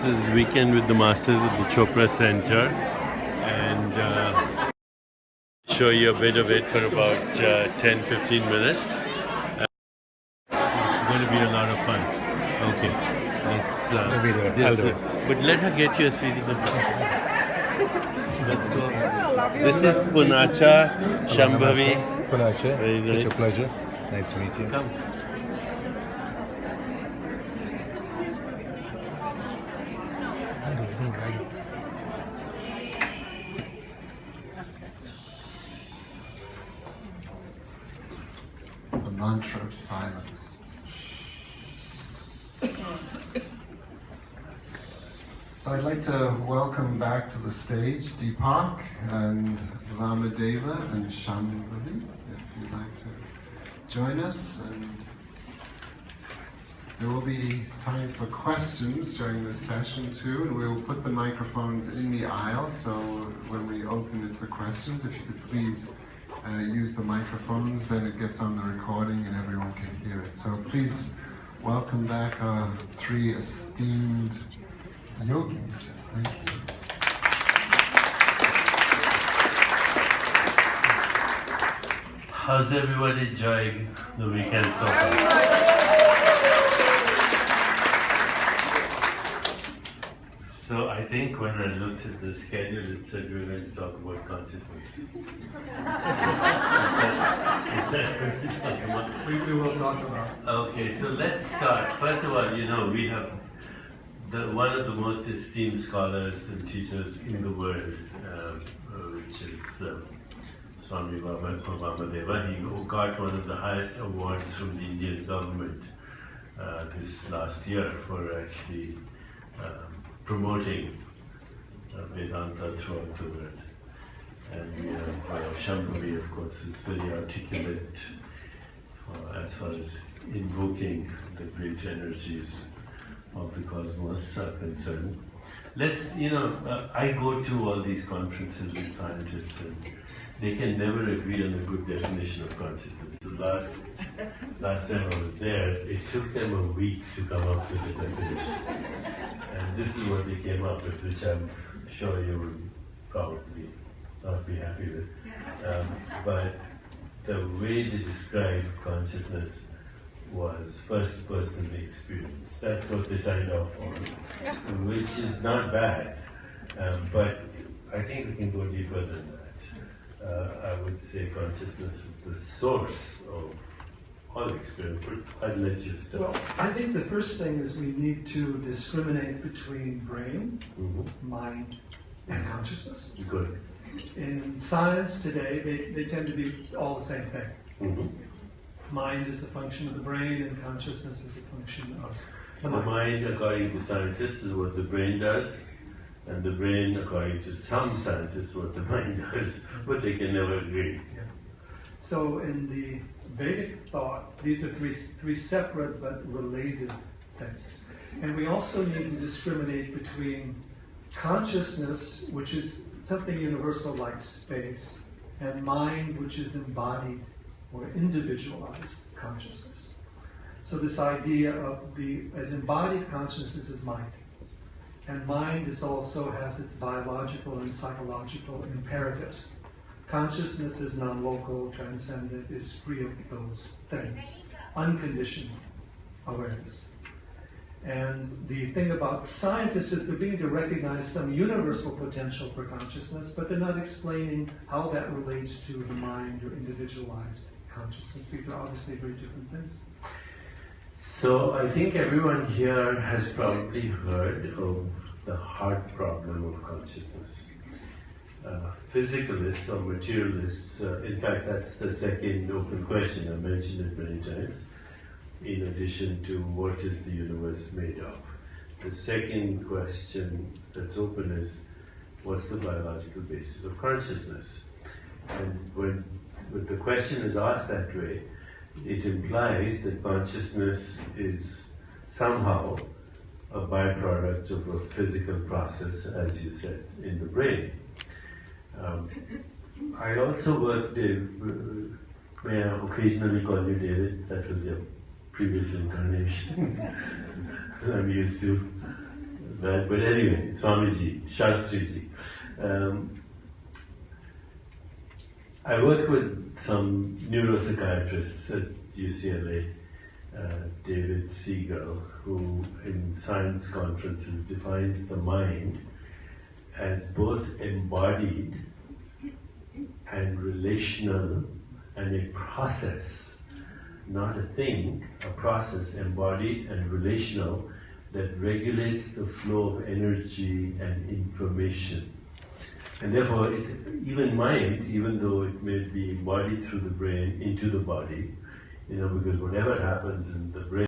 is Weekend with the Masters at the Chopra Center, and show you a bit of it for about 10-15 minutes. It's going to be a lot of fun. Okay, let's but let her get you a seat in the back. Let's go. This is Punacha Shambhavi. Punacha, Very nice. it's a pleasure. Nice to meet you. Come. The mantra of silence. So I'd like to welcome back to the stage Deepak and Vamadeva and Shambhavi, if you'd like to join us. And there will be time for questions during this session too, and we'll put the microphones in the aisle, so when we open it for questions, if you could please use the microphones, then it gets on the recording and everyone can hear it. So please welcome back our three esteemed yogis. Thank you. How's everyone enjoying the weekend so far? So I think when I looked at the schedule, it said we were going to talk about consciousness. Is that what we're talking about? We will talk about. Okay, so let's start. First of all, you know, we have one of the most esteemed scholars and teachers in the world, which is Swami Vamadeva. He got one of the highest awards from the Indian government this last year for actually promoting Vedanta throughout the world. And we have Shambhavi, of course, is very articulate as far as invoking the great energies of the cosmos are concerned. Let's, I go to all these conferences with scientists and they can never agree on a good definition of consciousness. So last time I was there, it took them a week to come up with a definition. And this is what they came up with, which I'm sure you will probably not be happy with. But the way they described consciousness was first person experience. That's what they signed off on, which is not bad. But I think we can go deeper than that. I would say consciousness is the source of all experience. I'd let you start. Well, I think the first thing is we need to discriminate between brain, mind, and consciousness. Good. In science today, they tend to be all the same thing. Mind is a function of the brain, and consciousness is a function of the mind. The mind, according to scientists, is what the brain does, and the brain, according to some scientists, is what the mind does, but they can never agree. Yeah. So in the Vedic thought, these are three separate but related things. And we also need to discriminate between consciousness, which is something universal like space, and mind, which is embodied or individualized consciousness. So this idea of as embodied consciousness is mind. And mind also has its biological and psychological imperatives. Consciousness is non-local, transcendent, is free of those things. Unconditioned awareness. And the thing about scientists is they're beginning to recognize some universal potential for consciousness, but they're not explaining how that relates to the mind or individualized consciousness. These are obviously very different things. So I think everyone here has probably heard of the hard problem of consciousness. Physicalists or materialists, in fact that's the second open question, I mentioned it many times, in addition to what is the universe made of. The second question that's open is, what's the biological basis of consciousness? And when the question is asked that way, it implies that consciousness is somehow a byproduct of a physical process, as you said, in the brain. I also worked, may I occasionally call you David? That was your previous incarnation. I'm used to But anyway, Swamiji, Shastriji. I work with some neuropsychiatrists at UCLA, David Siegel, who in science conferences defines the mind as both embodied and relational and a process, not a thing, a process embodied and relational that regulates the flow of energy and information. And therefore, even mind, even though it may be embodied through the brain into the body, because whatever happens in the brain